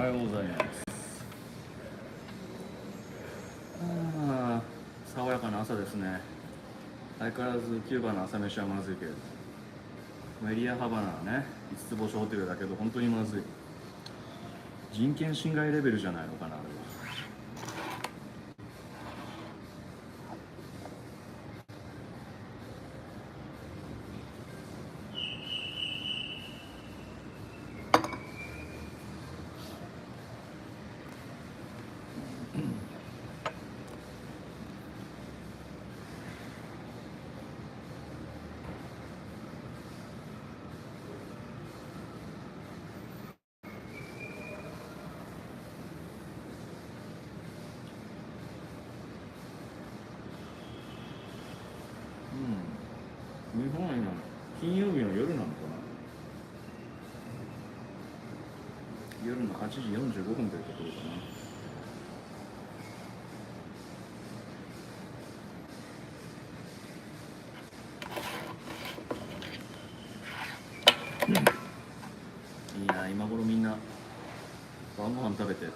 はようございます。爽やかな朝ですね。相変わらずキューバの朝飯はまずいけれど、メリアハバナはね、5つ星ホテルだけど本当にまずい。人権侵害レベルじゃないのかな、あれは。日本は今金曜日の夜なのかな。夜の8時45分というところかな。いいな、今頃みんな晩ご飯食べて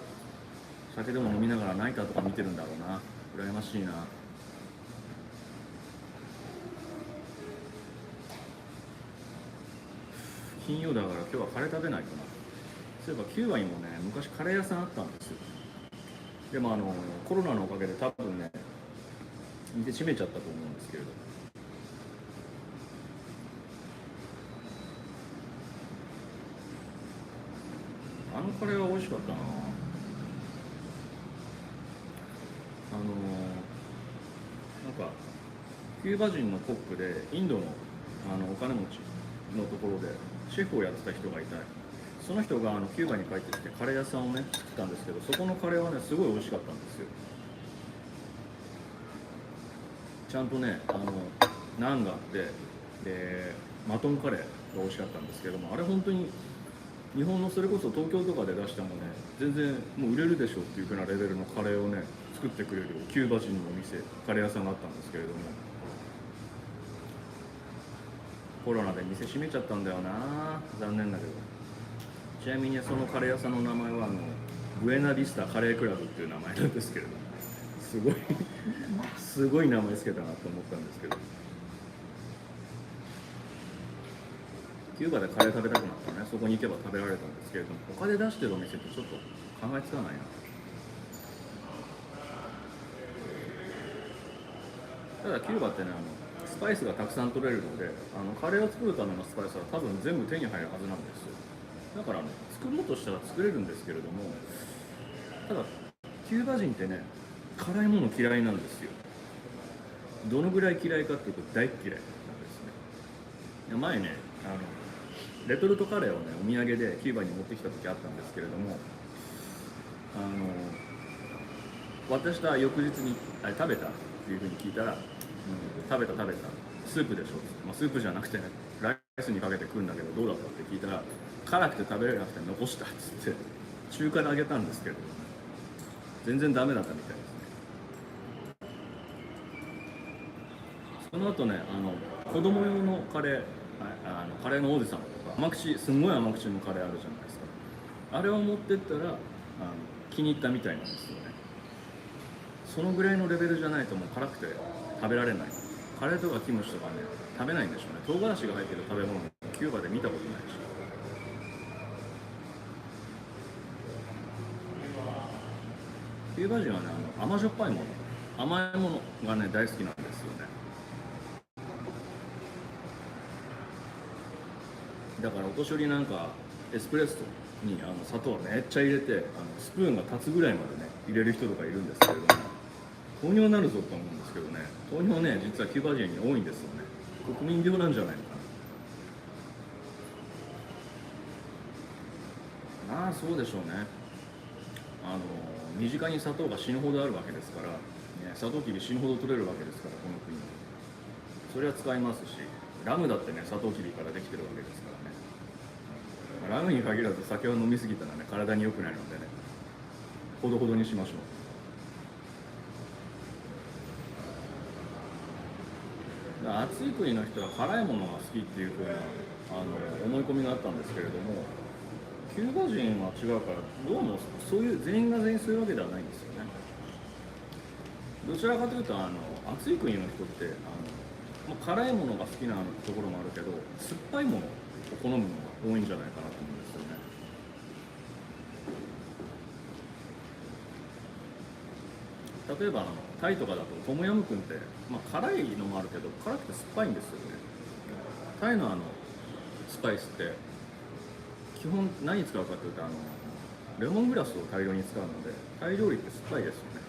酒でも飲みながらナイターとか見てるんだろうな。羨ましいな。金曜だから今日はカレー食べないかな。そういえばキューバにもね、昔カレー屋さんあったんですよ。でもコロナのおかげで多分ね、店閉めちゃったと思うんですけれど、あのカレーは美味しかったな。なんかキューバ人のコックでインドのお金持ちのところでシェフをやってた人がいた。その人がキューバに帰ってきてカレー屋さんをね作ったんですけど、そこのカレーはねすごい美味しかったんですよ。ちゃんとねナンがあって、でマトンカレーが美味しかったんですけども、あれ本当に日本のそれこそ東京とかで出してもね全然もう売れるでしょっていう風なレベルのカレーをね作ってくれるキューバ人のお店、カレー屋さんがあったんですけれども、コロナで店閉めちゃったんだよな。残念だけど。ちなみにそのカレー屋さんの名前はブエナビスタカレークラブっていう名前なんですけれども、すごいすごい名前つけたなと思ったんですけど、キューバでカレー食べたくなったらね、そこに行けば食べられたんですけれども、他で出してるお店ってちょっと考えつかないな。ただキューバってねスパイスがたくさん取れるので、カレーを作るためのスパイスは多分全部手に入るはずなんですよ。だから作ろうとしたら作れるんですけれども、ただキューバ人ってね辛いもの嫌いなんですよ。どのぐらい嫌いかっていうと大嫌いなんですね。前ねレトルトカレーをねお土産でキューバに持ってきた時あったんですけれども、渡した翌日にあれ食べたっていうふうに聞いたら、食べたスープでしょ、スープじゃなくてねライスにかけて食うんだけどどうだったって聞いたら、辛くて食べれなくて残したっつって中華であげたんですけど全然ダメだったみたいですね。その後ね子供用のカレー、カレーの王子様とか甘口、すんごい甘口のカレーあるじゃないですか。あれを持ってったら気に入ったみたいなんですよね。そのぐらいのレベルじゃないともう辛くて食べられない。カレーとかキムチとかね食べないんでしょうね。唐辛子が入ってる食べ物キューバで見たことないし。キューバ人はね甘じょっぱいもの、甘いものがね大好きなんですよね。だからお年寄りなんかエスプレッソに砂糖をめっちゃ入れてスプーンが立つぐらいまでね入れる人とかいるんですけれども、糖尿になるぞと思うんですけどね、糖尿ね実はキューバ人に多いんですよね。国民病なんじゃないのかな。まあそうでしょうね。身近に砂糖が死ぬほどあるわけですから、ね、砂糖きび死ぬほど取れるわけですから、この国それは使いますし、ラムだってね砂糖きびからできてるわけですからね。ラムに限らず酒を飲みすぎたらね体に良くないのでね、ほどほどにしましょう。暑い国の人は辛いものが好きっていう風な思い込みがあったんですけれども、キューバ人は違うから、どうもそういう全員が全員そういうわけではないんですよね。どちらかというと暑い国の人って辛いものが好きなところもあるけど、酸っぱいものを好むのが多いんじゃないかなと思うんですよね。例えばタイとかだとトムヤムクンって、辛いのもあるけど辛くて酸っぱいんですよね。タイのスパイスって基本何使うかというとレモングラスを大量に使うので、タイ料理って酸っぱいですよね。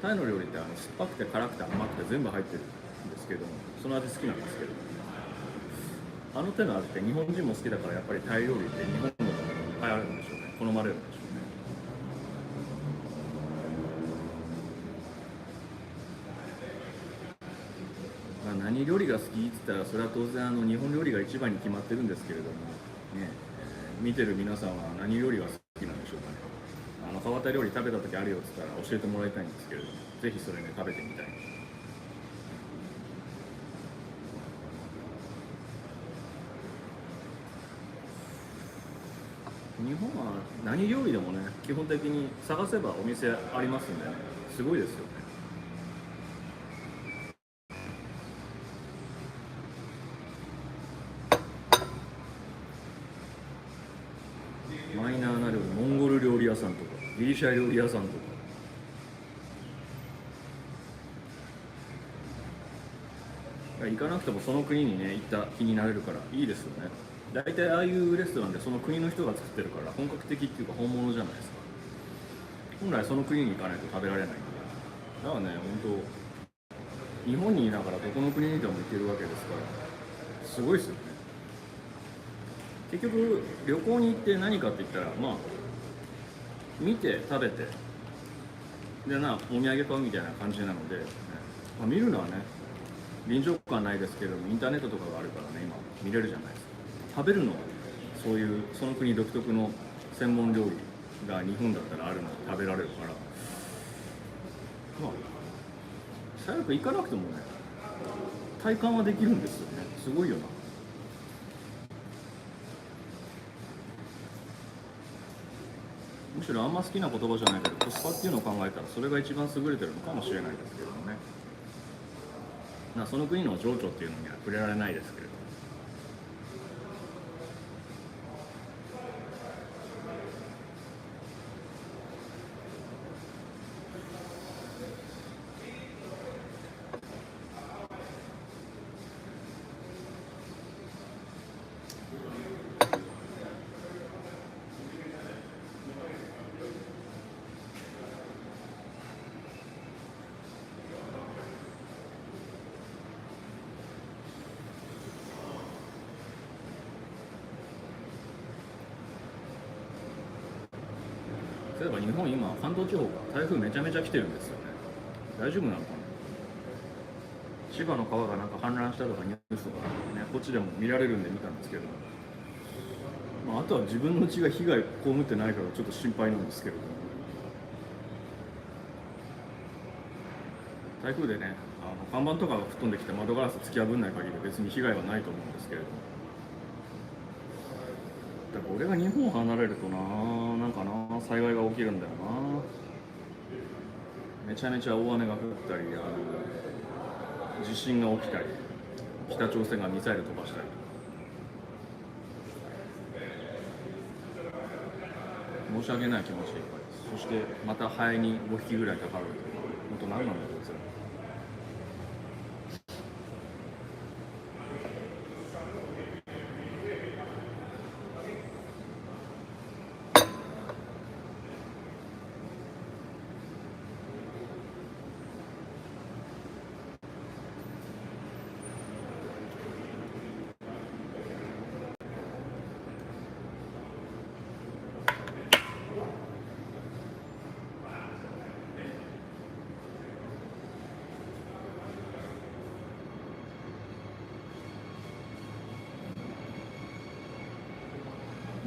タイの料理って酸っぱくて辛くて甘くて全部入ってるんですけども、その味好きなんですけど、あの手の味って日本人も好きだから、やっぱりタイ料理って日本でも流行るんでしょうね。好まれるんでしょうね。何料理が好きって言ったら、それは当然日本料理が一番に決まってるんですけれども、ね、見てる皆さんは何料理が好きなんでしょうかね。変わった料理食べた時あるよって言ったら教えてもらいたいんですけれども、ぜひそれね、食べてみたい。日本は何料理でもね、基本的に探せばお店ありますんでね、すごいですよね。マイナーな料理、モンゴル料理屋さんとかギリシャ料理屋さんとか、行かなくてもその国にね行った気になれるからいいですよね。大体ああいうレストランでその国の人が作ってるから本格的っていうか本物じゃないですか。本来その国に行かないと食べられないんで。だからね、本当日本にいながらどこの国にでも行けるわけですからすごいですよね。結局旅行に行って何かって言ったら、見て食べてでお土産買うみたいな感じなので、見るのはね臨場感ないですけれども、インターネットとかがあるからね、今見れるじゃないですか。食べるのはそういうその国独特の専門料理が日本だったらあるので食べられるから、最悪行かなくてもね体感はできるんですよね。すごいよな。むしろあんま好きな言葉じゃないけど、コスパっていうのを考えたらそれが一番優れてるのかもしれないですけれどもね。その国の情緒っていうのには触れられないですけれども。例えば日本今関東地方が台風めちゃめちゃ来てるんですよね。大丈夫なのかな。千葉の川がなんか氾濫したとかニュースとかね、こっちでも見られるんで見たんですけど、あとは自分の家が被害被ってないからちょっと心配なんですけれども、台風でね看板とかが吹っ飛んできて窓ガラス突き破んない限り別に被害はないと思うんですけれども、だから俺が日本を離れるとなんか災害が起きるんだよな。めちゃめちゃ大雨が降ったり地震が起きたり、北朝鮮がミサイル飛ばしたり、申し訳ない気持ちでいっぱいです。そしてまたハエに5匹ぐらいかかる。本当何なんだろうそれ。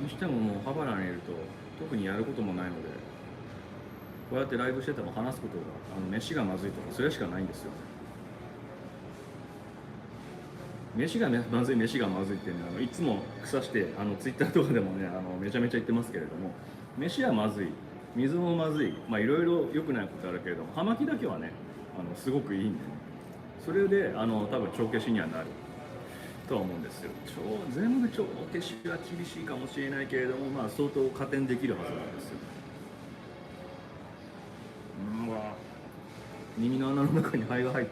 にしてももうハバナにいると特にやることもないので、こうやってライブしてても話すことが飯がまずいとかそれしかないんですよね。飯がまずい飯がまずいっていうのはいつも腐してツイッターとかでもねめちゃめちゃ言ってますけれども、飯はまずい、水もまずい、まあいろいろ良くないことあるけれども、葉巻だけはねすごくいいんでね、それで多分帳消しにはなるとは思うんですよ。全部帳消しは厳しいかもしれないけれども、まあ相当加点できるはずなんですよ。うわ、耳の穴の中に灰が入った。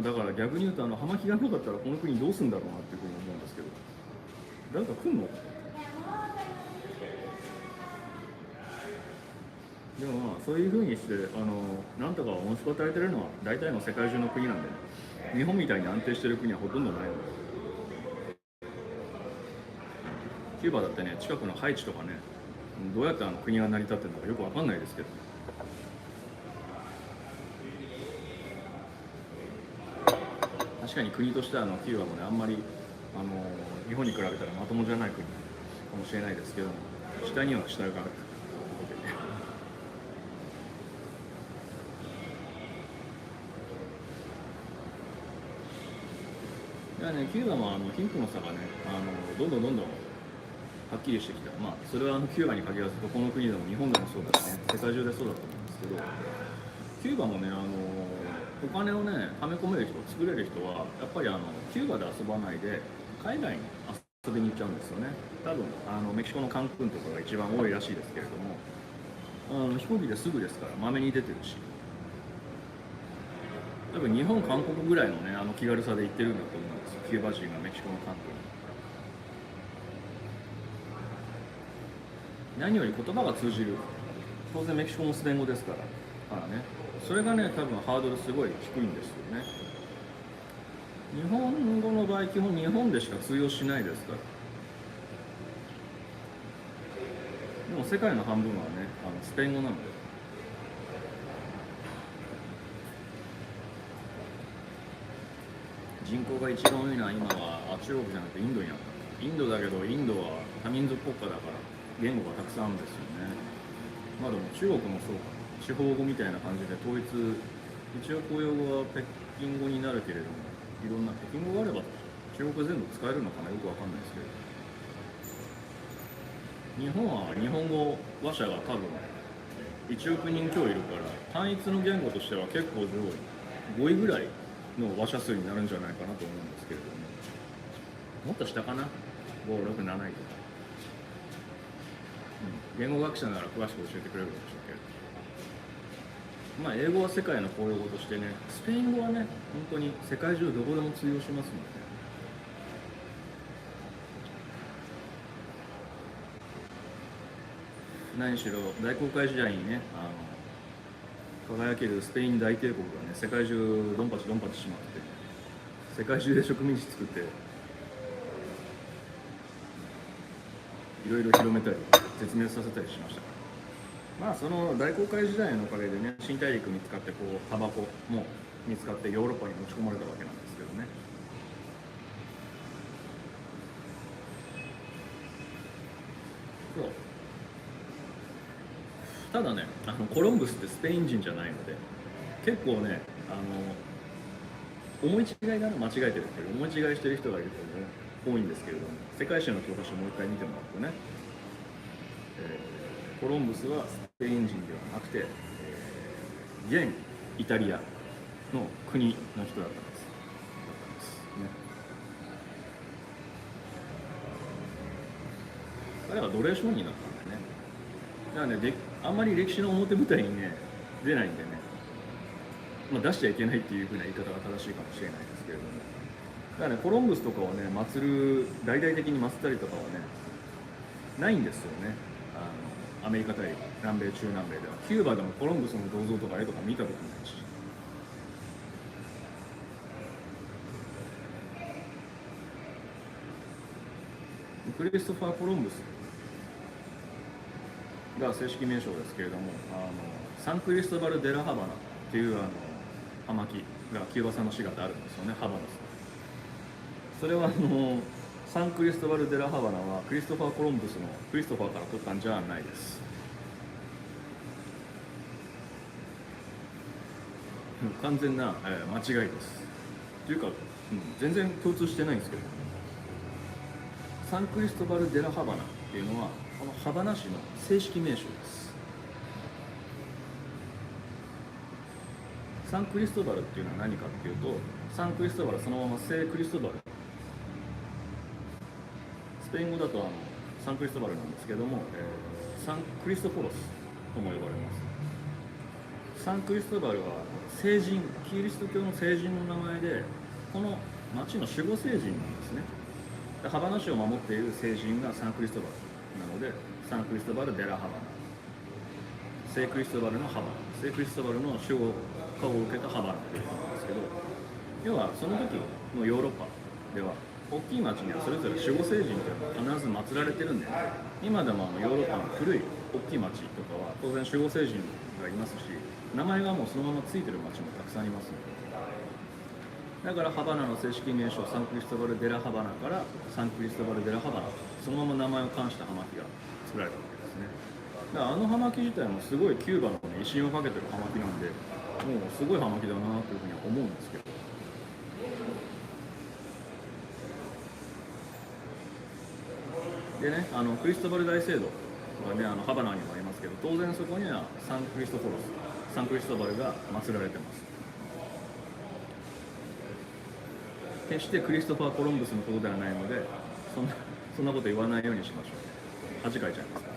だから逆に言うと葉巻がなかったらこの国どうするんだろうなっていうふうに思うんですけど、誰か来んの？でもまあそういうふうにしてなんとか音符を与えてるのは大体の世界中の国なんで、ね、日本みたいに安定してる国はほとんどないので、キューバだってね、近くのハイチとかね、どうやって国が成り立ってるのかよくわかんないですけど、確かに国としてはキューバもね、あんまり日本に比べたらまともじゃない国かもしれないですけど、下には下がある。だからね、キューバも貧富の差がね、どんどんはっきりしてきた。まあそれはキューバに限らずどこの国でも日本でもそうだしね、世界中でそうだと思うんですけど、キューバもねお金をね溜め込める人、作れる人はやっぱりキューバで遊ばないで海外に遊びに行っちゃうんですよね。多分メキシコのカンクンとかが一番多いらしいですけれども、飛行機ですぐですからまめに出てるし、多分日本韓国ぐらいのね気軽さで行ってるんだと思うんですよ、キューバ人がメキシコのカンクン。何より言葉が通じる。当然メキシコもスペイン語ですからね、それがね多分ハードルすごい低いんですよね。日本語の場合基本日本でしか通用しないですから。でも世界の半分はねスペイン語なので、人口が一番多いのは今は中国じゃなくてインドになった。インドだけどインドは多民族国家だから言語がたくさんあるんですよね。まあでも中国もそうか、地方語みたいな感じで統一、一応公用語は北京語になるけれども、いろんな北京語があれば中国語全部使えるのかな、よくわかんないですけど、日本は日本語話者が多分1億人強いるから、単一の言語としては結構上位、5位ぐらいの話者数になるんじゃないかなと思うんですけれども、もっと下かな、5、6、7位とか、言語学者なら詳しく教えてくれるかもしれないけど、まあ英語は世界の公用語としてね、スペイン語はね本当に世界中どこでも通用しますので、ね、何しろ大航海時代にね輝けるスペイン大帝国がね世界中ドンパチしまって、世界中で植民地作っていろいろ広めたり絶滅させたりしましたから、まあその大航海時代のおかげでね新大陸見つかって、タバコも見つかってヨーロッパに持ち込まれたわけなんですけどね。そう、ただねコロンブスってスペイン人じゃないので、結構ね思い違いが間違えてるっていう思い違いしてる人がいると多いんですけれども、世界史の教科書をもう一回見てもらうとね、コロンブスはスペイン人ではなくて、現イタリアの国の人だったんです。彼は奴隷商人だったんだよね。だからね、あんまり歴史の表舞台にね出ないんでね、まあ、出しちゃいけないっていう風な言い方が正しいかもしれないですけれども、だからねコロンブスとかをね大々的に祀ったりとかはねないんですよね。アメリカ大陸、南米、中南米では。キューバでもコロンブスの銅像とか絵とか見たことないし、クリストファー・コロンブスが正式名称ですけれども、サンクリストバル・デラ・ハバナっていう葉巻がキューバ産の滋賀ってあるんですよね、ハバナス。それはサンクリストバル・デラ・ハバナはクリストファー・コロンブスのクリストファーから取ったんじゃないです。完全な、間違いです。というか、全然共通してないんですけど、サンクリストバル・デラ・ハバナっていうのはこのハバナ市の正式名称です。サンクリストバルっていうのは何かっていうと、サンクリストバルそのまま聖クリストバル、スペイン語だとサンクリストバルなんですけども、サンクリストフォロスとも呼ばれます。サンクリストバルは聖人、キリスト教の聖人の名前で、この町の守護聖人なんですね。ハバナ市を守っている聖人がサンクリストバルなので、サンクリストバル・デラ・ハバナ、聖クリストバルのハバナ、聖クリストバルの守護化を受けたハバナということなんですけど、要はその時のヨーロッパでは大きい町にはそれぞれ守護聖人というのが必ず祀られてるんで、今でもヨーロッパの古い大きい町とかは当然守護聖人がいますし、名前がもうそのままついてる町もたくさんありますので、だからハバナの正式名称サンクリストバル・デラ・ハバナからサンクリストバル・デラ・ハバナ、そのまま名前を冠した葉巻が作られたわけですね。だから葉巻自体もすごいキューバの、威信をかけてる葉巻なんで、もうすごい葉巻だなというふうには思うんですけど、でね、クリストバル大聖堂がね、ハバナにもありますけど、当然そこにはサンクリストフォロス、サンクリストバルが祀られてます。決してクリストファー・コロンブスのことではないので、そんなこと言わないようにしましょう。恥かいちゃいますから。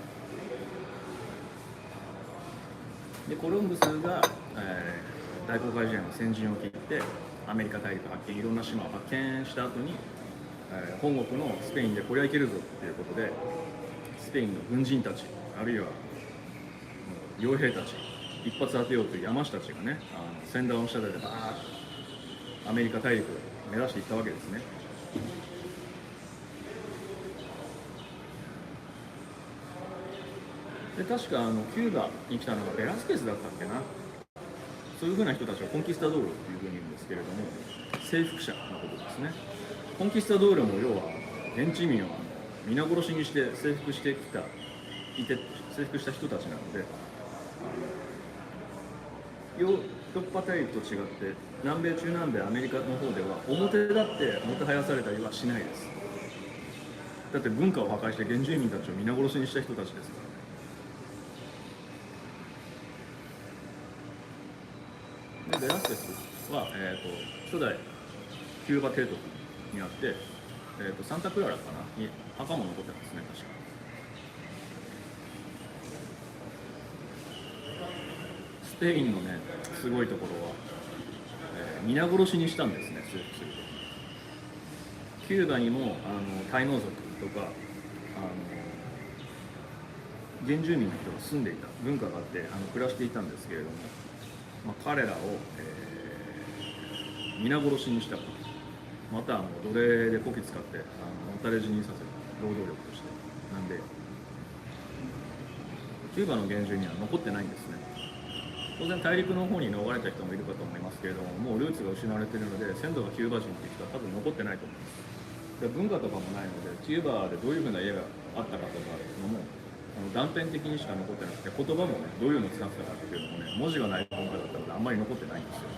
でコロンブスが、大航海時代の先陣を切ってアメリカ大陸発見、いろんな島を発見した後に、本国のスペインでこれはいけるぞということで、スペインの軍人たち、あるいは傭兵たち、一発当てようという山師たちがね、船団を下でバーッとアメリカ大陸を目指していったわけですね。で確かキューバに来たのがベラスケスだったっけな、そういうふうな人たちをコンキスタドールというふうに言うんですけれども、征服者のことですね。コンキスタドールも要は現地民を皆殺しにして征服した人たちなので、ヨーロッパ大陸と違って南米、中南米、アメリカの方では表立ってもてはやされたりはしないです。だって文化を破壊して原住民たちを皆殺しにした人たちですから。でベラスケスは、初代キューバ提督にあって、サンタクララかなに墓も残ってますね、確か。スペインのね、すごいところは、皆殺しにしたんですね、征服すると。キューバにもタイノ族とか原住民の人が住んでいた文化があって暮らしていたんですけれども、彼らを、皆殺しにしたこと、または奴隷でこき使ってのたれ死にさせる労働力としてなんで、キューバの原住民は残ってないんですね。当然大陸の方に逃れた人もいるかと思いますけれども、もうルーツが失われているので先祖がキューバ人っていう人は多分残ってないと思います。で文化とかもないので、キューバでどういうふうな家があったかとかのも断片的にしか残ってなくて、言葉もねどういうのを使ってたかっていうのもね、文字がない文化だったのであんまり残ってないんですよ。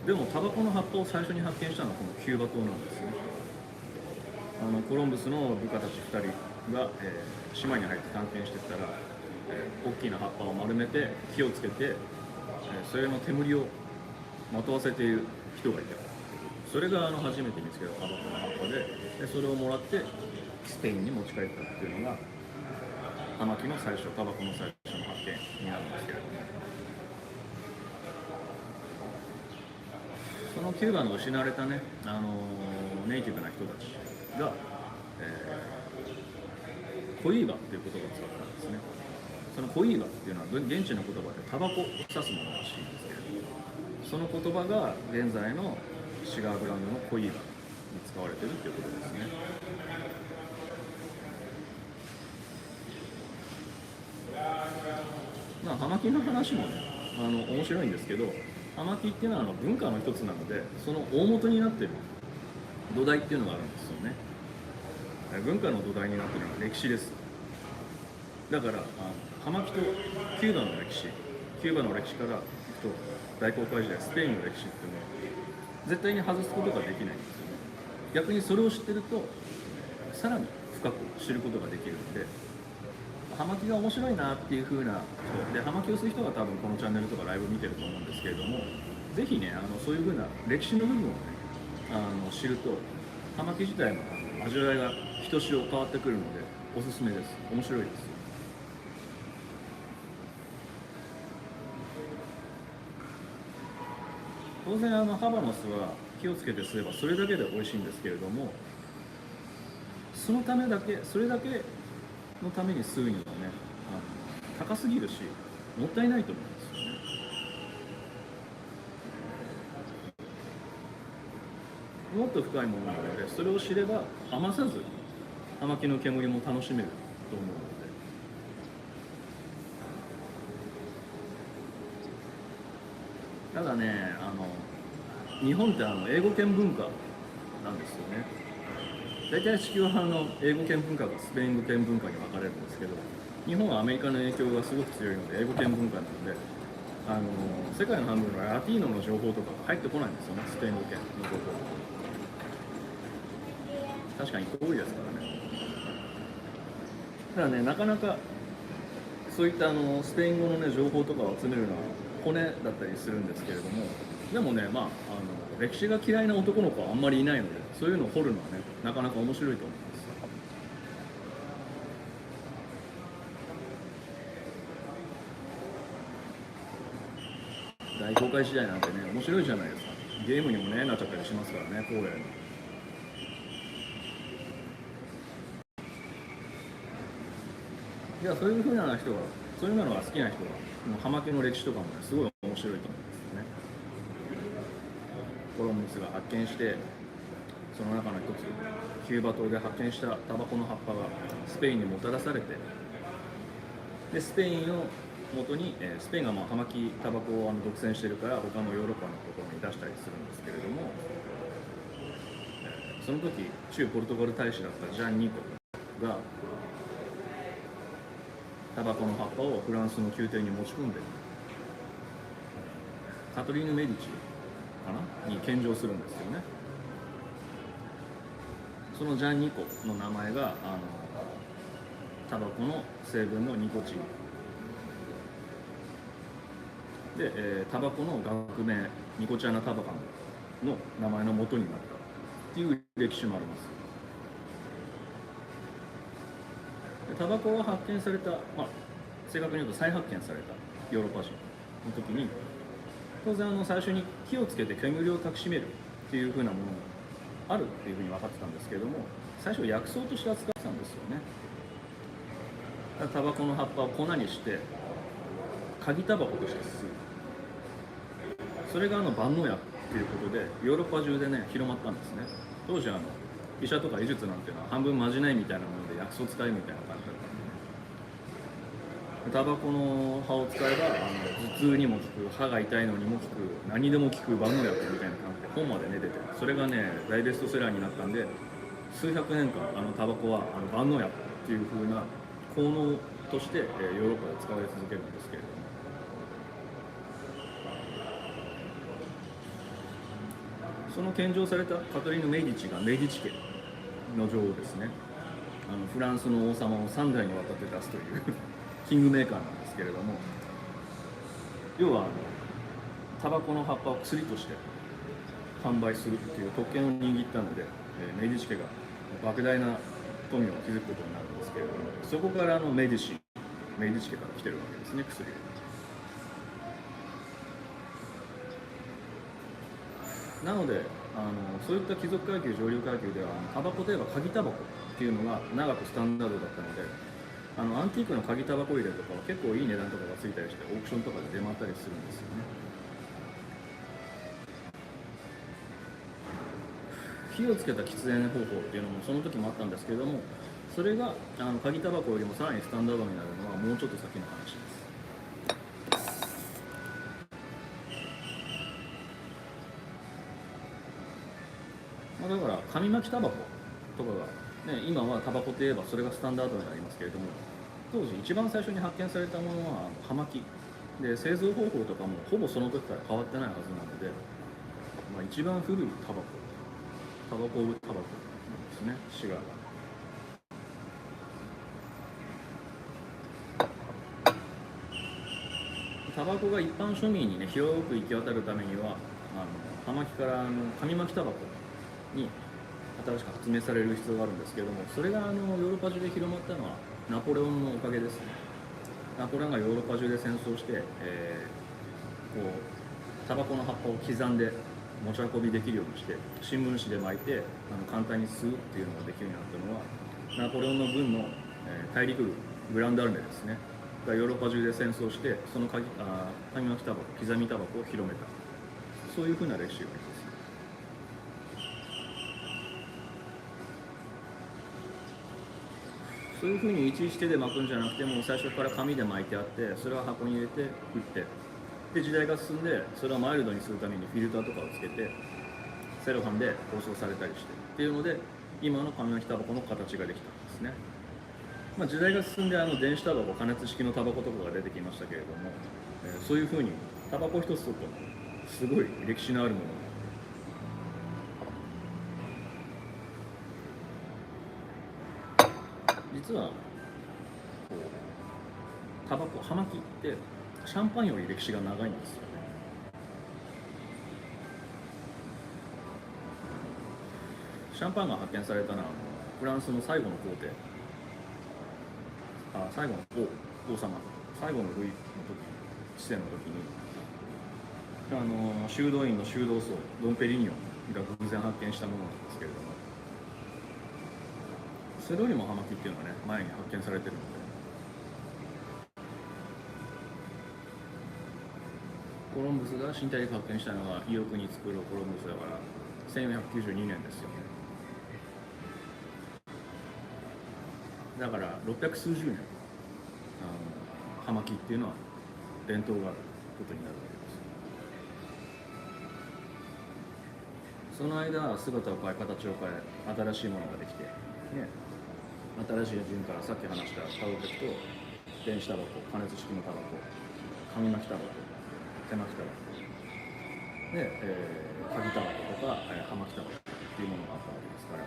でもタバコの葉っぱを最初に発見したのはこのキューバ島なんですね。コロンブスの部下たち2人が、島に入って探検してたら、大きな葉っぱを丸めて火をつけて、それの煙をまとわせている人がいた。それが初めて見つけたタバコの葉っぱで、それをもらってスペインに持ち帰ったっていうのが葉巻の最初、タバコの最初の発見になるんですけれども、そのキューバの失われたね、ネイティブな人たちが、コイーバっていう言葉を使ったんですね。そのコイーバっていうのは現地の言葉でタバコを指すものらしいんですけれども、その言葉が現在のシガーブランドのコイーバに使われているということですね。葉巻の話もね、面白いんですけど、葉巻っていうのは文化の一つなので、その大元になっている土台っていうのがあるんですよね。文化の土台になっているのは歴史です。だから葉巻とキューバの歴史から行くと大航海時代スペインの歴史っていうのは絶対に外すことができないんですよね。逆にそれを知ってるとさらに深く知ることができるので、葉巻が面白いなっていう風な人で、葉巻をする人が多分このチャンネルとかライブ見てると思うんですけれども、ぜひねそういう風な歴史の部分をね知ると葉巻自体の味わいがひとしお変わってくるのでおすすめです。面白いです。当然ハバノスは気をつけてすればそれだけで美味しいんですけれども、それだけのために吸うにはね高すぎるしもったいないと思うんですよね。もっと深いものなので、それを知れば余さず葉巻の煙も楽しめると思うので。ただね日本って英語圏文化なんですよね。大体地球は英語圏文化がスペイン語圏文化に分かれるんですけど、日本はアメリカの影響がすごく強いので英語圏文化なので世界の半分のラティーノの情報とか入ってこないんですよね、スペイン語圏の情報。確かに多いですからね。だからね、なかなかそういったスペイン語の、ね、情報とかを集めるのは骨だったりするんですけれども、でもね、歴史が嫌いな男の子はあんまりいないので、そういうのを掘るのはね、なかなか面白いと思います。大航海時代なんてね、面白いじゃないですか。ゲームにもね、なっちゃったりしますからね、荒野に。いや、そういう風な人が、そういうのが好きな人は、葉巻の歴史とかもね、すごい面白いと思うんですよね。コロンブスが発見して、その中の一つ、キューバ島で発見したタバコの葉っぱがスペインにもたらされて、でスペインを元に、スペインが葉巻タバコを独占しているから他のヨーロッパのところに出したりするんですけれども、その時駐ポルトガル大使だったジャン・ニコがタバコの葉っぱをフランスの宮廷に持ち込んでカトリーヌ・メディチかなに献上するんですよね。そのジャン・ニコの名前がタバコの成分のニコチンで、タバコの学名ニコチャナタバカンの名前の元になったっていう歴史もあります。タバコが発見された、正確に言うと再発見されたヨーロッパ人の時に、当然最初に火をつけて煙をたきしめるっていう風なものがあるっていうふうに分かってたんですけれども、最初薬草として扱ってたんですよね。タバコの葉っぱを粉にして鍵タバコとして吸う、それが万能薬っていうことでヨーロッパ中でね広まったんですね。当時医者とか医術なんていうのは半分まじないみたいなもので薬草使いみたいな感じだったんで、タバコの葉を使えば頭痛にも効く、歯が痛いのにも効く、何でも効く万能薬みたいな感じで本までね出て、それがね大ベストセラーになったんで、数百年間タバコは万能薬っていう風な効能としてヨーロッパで使われ続けるんですけれども、その献上されたカトリーヌ・メディチがメディチ家の女王ですね。フランスの王様を3代にわたって出すというキングメーカーなんですけれども、要はタバコの葉っぱを薬として販売するっていう特権を握ったので、メディチ家が莫大な富を築くことになるんですけれども、そこからメディチ家から来てるわけですね、薬が。なのでそういった貴族階級上流階級ではタバコといえば鍵タバコっていうのが長くスタンダードだったので、アンティークの鍵タバコ入れとかは結構いい値段とかがついたりしてオークションとかで出回ったりするんですよね。火をつけた喫煙方法っていうのもその時もあったんですけれども、それが鍵タバコよりもさらにスタンダードになるのはもうちょっと先の話です。だから紙巻きタバコとかがね、今はタバコといえばそれがスタンダードになりますけれども、当時一番最初に発見されたものは葉巻で、製造方法とかもほぼその時から変わってないはずなので、一番古いタバコタバコなんですね、シガーが。タバコが一般庶民にね広く行き渡るためには葉巻から紙巻きタバコに新しく発明される必要があるんですけれども、それがヨーロッパ中で広まったのはナポレオンのおかげですね。ナポレオンがヨーロッパ中で戦争して、タバコの葉っぱを刻んで持ち運びできるようにして、新聞紙で巻いて簡単に吸うっていうのができるようになったのはナポレオンの軍の、大陸軍グランドアルメですねがヨーロッパ中で戦争して、その紙巻きタバコ、刻みタバコを広めた、そういうふうな歴史があります。そういうふうにいちいち手で巻くんじゃなくて、もう最初から紙で巻いてあって、それを箱に入れて売って、で時代が進んでそれをマイルドにするためにフィルターとかをつけてセロハンで包装されたりしてっていうので、今の紙巻きタバコの形ができたんですね。時代が進んで電子タバコ、加熱式のタバコとかが出てきましたけれども、そういうふうにタバコ一つとってもすごい歴史のあるもの、実はタバコ、葉巻ってシャンパンより歴史が長いんですよね。シャンパンが発見されたのはフランスの最後の皇帝、最後の王様、最後のルイの時、治世の時に修道院の修道僧ドン・ペリニョンが偶然発見したものなんですけれども、それよりも葉巻っていうのはね前に発見されてるので、コロンブスが新大陸発見したのは意欲に作るコロンブスだから1492年ですよね。だから600数十年葉巻っていうのは伝統があることになるわけです。その間姿を変え形を変え新しいものができて、ね、新しい順からさっき話したタバコと電子タバコ、加熱式のタバコ、紙巻きタバコ、手巻きタバコで、鍵タバコとか葉巻タバコっていうものがあったわけですから、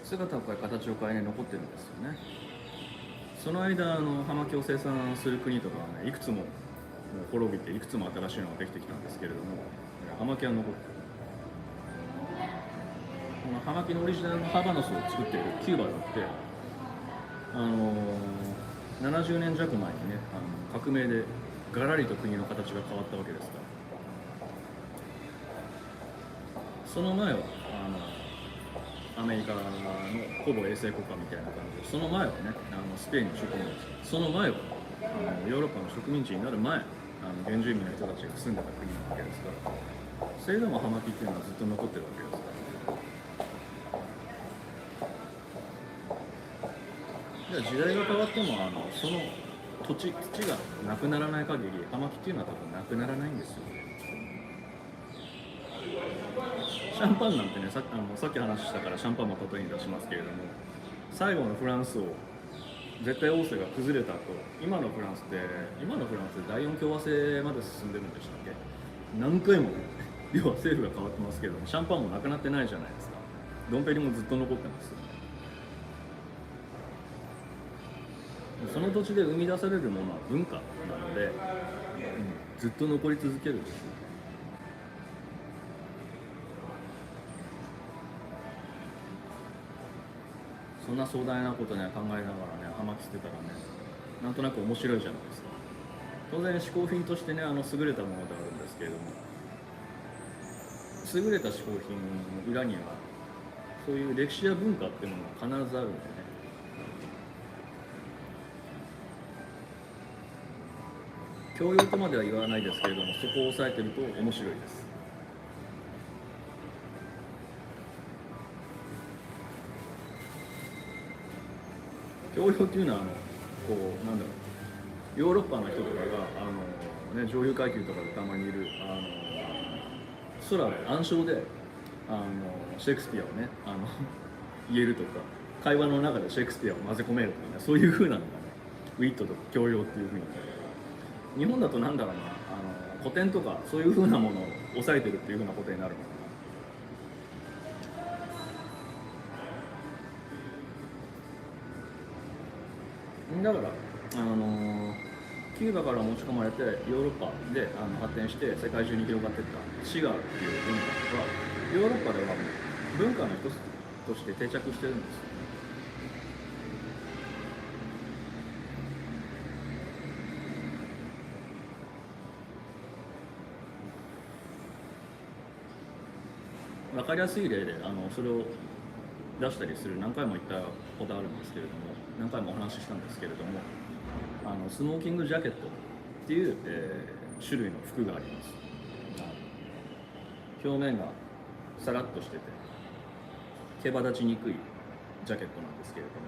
姿を変え形を変え残ってるんですよね。その間葉巻を生産する国とかはねいくつも滅びて、いくつも新しいのができてきたんですけれども、葉巻は残ってる。この葉巻のオリジナルのハバノスを作っているキューバだって70年弱前にね革命でガラリと国の形が変わったわけですから、その前はアメリカのほぼ衛星国家みたいな感じで、その前はねスペインの植民地、その前はヨーロッパの植民地になる前原住民の人たちが住んでた国なわけですから、それでも葉巻っていうのはずっと残ってるわけですから。時代が変わってもその土がなくならない限り葉巻っていうのは多分なくならないんですよ。シャンパンなんてねさっき話したからシャンパンも例えに出しますけれども、最後のフランス王絶対王政が崩れた後、今のフランスで第4共和制まで進んでるんでしたっけ、何回も要は政府が変わってますけどもシャンパンもなくなってないじゃないですか。ドンペリもずっと残ってますよ。その土地で生み出されるものは文化なので、ずっと残り続けるんですよ。そんな壮大なことね考えながらね葉巻してたらね、なんとなく面白いじゃないですか。当然嗜好品としてね優れたものであるんですけれども、優れた嗜好品の裏にはそういう歴史や文化っていうものが必ずあるんでね、教養とまでは言わないですけれども、そこを押さえてると面白いです。教養っていうのはなんだろう、ヨーロッパの人とかが上流階級とかでたまにいる空で暗礁でシェイクスピアをね言えるとか、会話の中でシェイクスピアを混ぜ込めるとかね、そういう風なのがね、ウィットと教養っていう風に、日本だとなんだろうな、古典とかそういう風なものを抑えてるっていう風なことになるのかな。だからキューバから持ち込まれてヨーロッパで発展して世界中に広がっていったシガーっていう文化がヨーロッパではもう文化の一つとして定着してるんですよ。分かりやすい例でそれを出したりする何回も言ったことあるんですけれども、何回もお話ししたんですけれども、スモーキングジャケットっていう、種類の服があります。表面がさらっとしてて毛羽立ちにくいジャケットなんですけれども、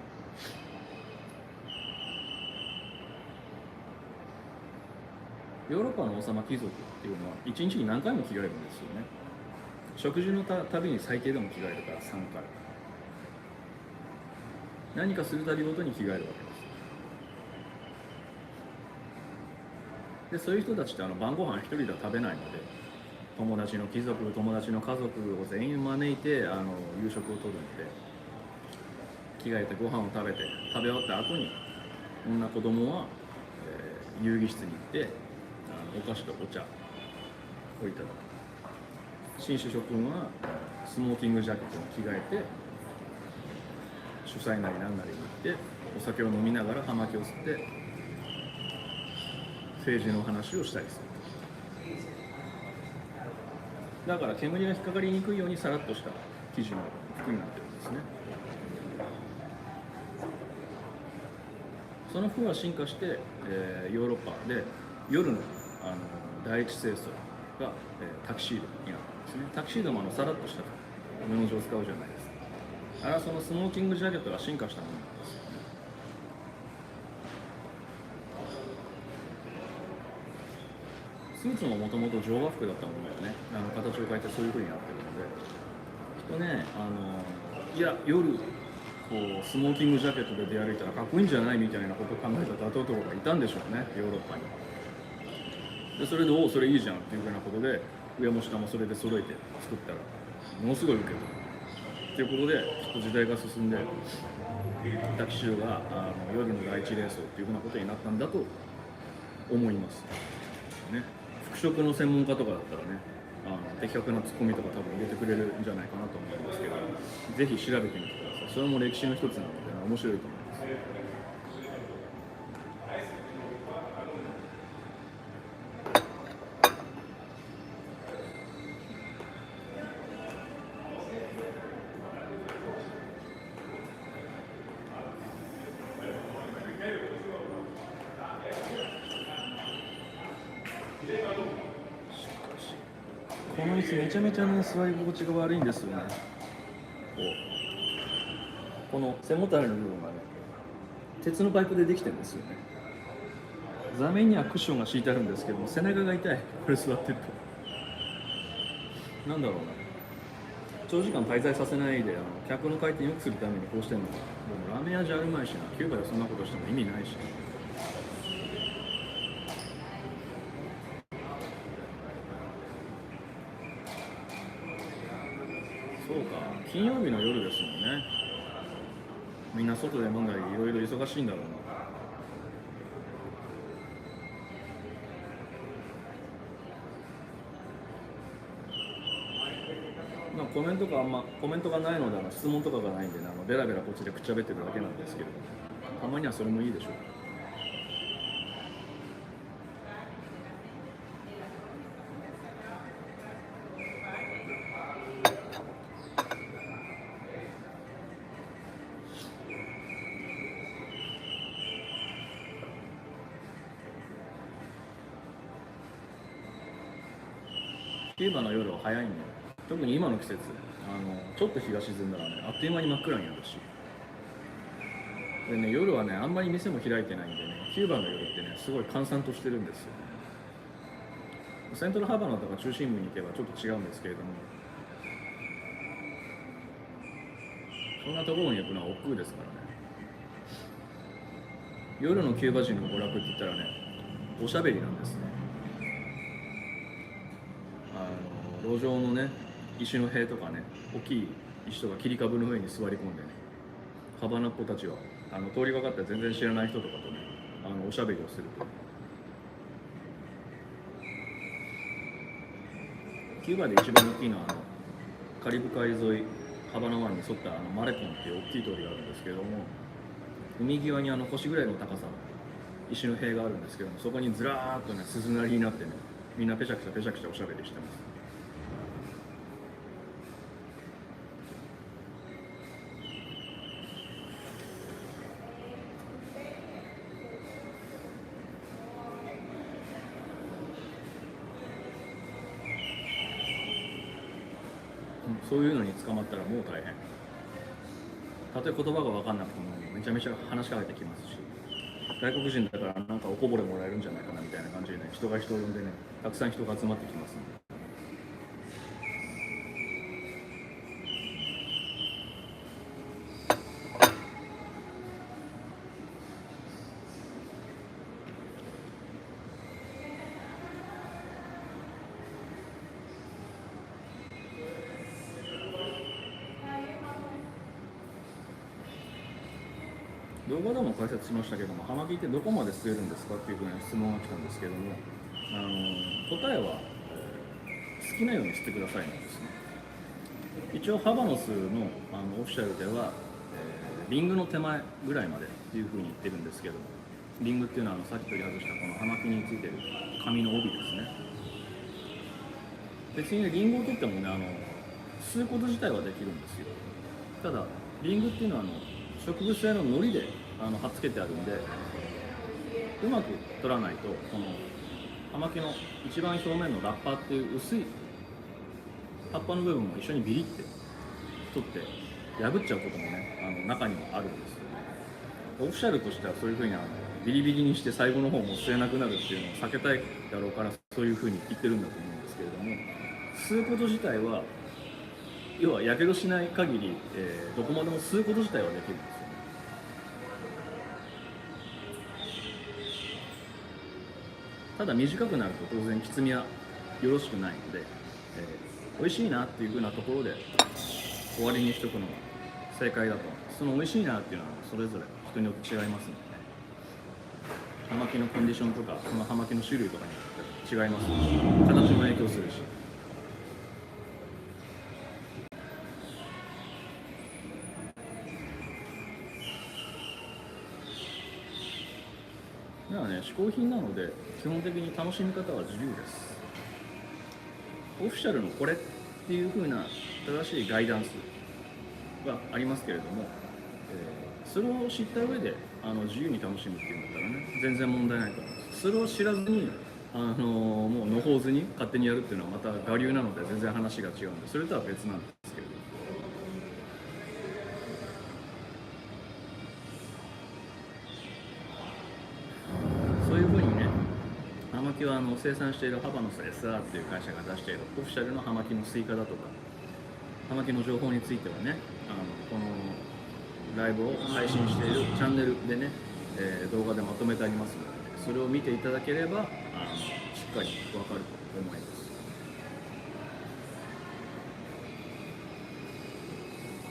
ヨーロッパの王様貴族っていうのは1日に何回も着替えるんですよね。食事のたびに最低でも着替えるから3回、何かするたびごとに着替えるわけです。でそういう人たちって晩ご飯一人では食べないので、友達の貴族、友達の家族を全員招いて夕食をとるので、着替えてご飯を食べ終わった後に女子供は、遊戯室に行ってお菓子とお茶をいただく。紳士諸君はスモーキングジャケットに着替えて主催なり何なりに行ってお酒を飲みながら葉巻を吸って政治の話をしたりする。だから煙が引っかかりにくいようにさらっとした生地の服になってるんですね。その服が進化して、ヨーロッパで夜の、第一清掃が、タキシードになったんですね。タキシードもさらっとした布地を使うじゃないですか。あれはそのスモーキングジャケットが進化したものなんですよね。スーツももともと乗和服だったものがね、形を変えてそういう風になってるので、きっとね、いや夜こうスモーキングジャケットで出歩いたらかっこいいんじゃないみたいなことを考えた打倒男がいたんでしょうね、ヨーロッパに。でそれでそれいいじゃんっていうふうなことで上も下もそれで揃えて作ったらものすごい受けたっていうことで、きっと時代が進んでタキシードが夜の第一礼装っていうふうなことになったんだと思いますね。服飾の専門家とかだったらね、的確なツッコミとか多分入れてくれるんじゃないかなと思うんですけど、ぜひ調べてみてください。それも歴史の一つなので面白いと思います。この椅子めちゃめちゃね座り心地が悪いんですよね。この背もたれの部分がね鉄のパイプでできてるんですよね。座面にはクッションが敷いてあるんですけども、背中が痛い、これ座ってると。なんだろうな、長時間滞在させないで客の回転を良くするためにこうしてるのか。でもラーメン屋じゃあるまいしな、キューバでそんなことしても意味ないし。そうか、金曜日の夜ですもんね。みんな外で飲んだりいろいろ忙しいんだろうな。コメントがないので質問とかがないんで、ベラベラこっちでくっちゃべってるだけなんですけれども、たまにはそれもいいでしょう。キューバの夜は早いんで、特に今の季節、ちょっと日が沈んだらね、あっという間に真っ暗になるし。でね、夜はね、あんまり店も開いてないんでね、キューバの夜ってね、すごい閑散としてるんですよね。セントラルハバナとか中心部に行けばちょっと違うんですけれども、そんなところに行くのは億劫ですからね。夜のキューバ人の娯楽って言ったらね、おしゃべりなんですね。路上のね、石の塀とかね、大きい石とか切り株の上に座り込んでね、ハバナっ子たちは通りがかった全然知らない人とかとね、おしゃべりをすると。キューバで一番大きいのはカリブ海沿いハバナ湾に沿ったマレコンっていう大きい通りがあるんですけども、海際に腰ぐらいの高さの石の塀があるんですけども、そこにずらーっとね鈴なりになってね、みんなペシャクシャペシャクシャおしゃべりしてます。そういうのに捕まったらもう大変。たとえ言葉が分かんなくてもめちゃめちゃ話しかけてきますし、外国人だからなんかおこぼれもらえるんじゃないかなみたいな感じでね、人が人を呼んでね、たくさん人が集まってきますんで。動画でも解説しましたけども、葉巻ってどこまで吸えるんですかっていうふうな質問が来たんですけども、答えは、好きなように吸ってくださいなんですね。一応ハバノスのオフィシャルでは、リングの手前ぐらいまでっていうふうに言ってるんですけども、リングっていうのはさっき取り外したこの葉巻についてる紙の帯ですね。別にね、リングを取ってもね吸うこと自体はできるんですよ。ただリングっていうのは植物性の糊で貼っつけてあるんで、うまく取らないとこの葉巻の一番表面のラッパーっていう薄い葉っぱの部分も一緒にビリって取って破っちゃうこともね中にはあるんですよ。オフィシャルとしてはそういうふうにビリビリにして最後の方も吸えなくなるっていうのを避けたいだろうから、そういうふうに言ってるんだと思うんですけれども、吸うこと自体は要はやけどしない限り、どこまでも吸うこと自体はできるんですよね。ただ短くなると当然きつみはよろしくないので、美味しいなっていう風なところで終わりにしとくのが正解だと思います。その美味しいなっていうのはそれぞれ人によって違いますので、葉巻のコンディションとかその葉巻の種類とかによって違いますし、形も影響するし。だからね、嗜好品なので基本的に楽しみ方は自由です。オフィシャルのこれっていう風な正しいガイダンスがありますけれども、それを知った上で自由に楽しむっていうんだったらね、全然問題ないと思います。それを知らずにもうのほうずに勝手にやるっていうのはまた我流なので全然話が違うんで、それとは別なんですけれども。そういうふうにね、葉巻は生産しているハバノス SR っていう会社が出しているオフィシャルの葉巻のスイカだとか葉巻の情報についてはね、このライブを配信しているチャンネルでね、動画でまとめてありますので、それを見ていただければしっかり分かると思います。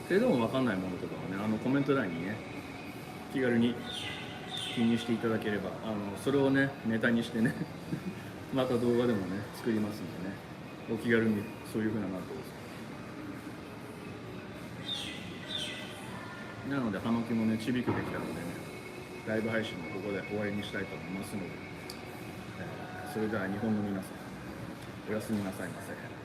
それでも分かんないものとかはね、コメント欄にね気軽に記入していただければそれをねネタにしてねまた動画でもね作りますんでね、お気軽にそういう風ななってなので葉巻もねちびくべきなのでね、ライブ配信もここで終わりにしたいと思いますので、それでは日本の皆さんおやすみなさいませ。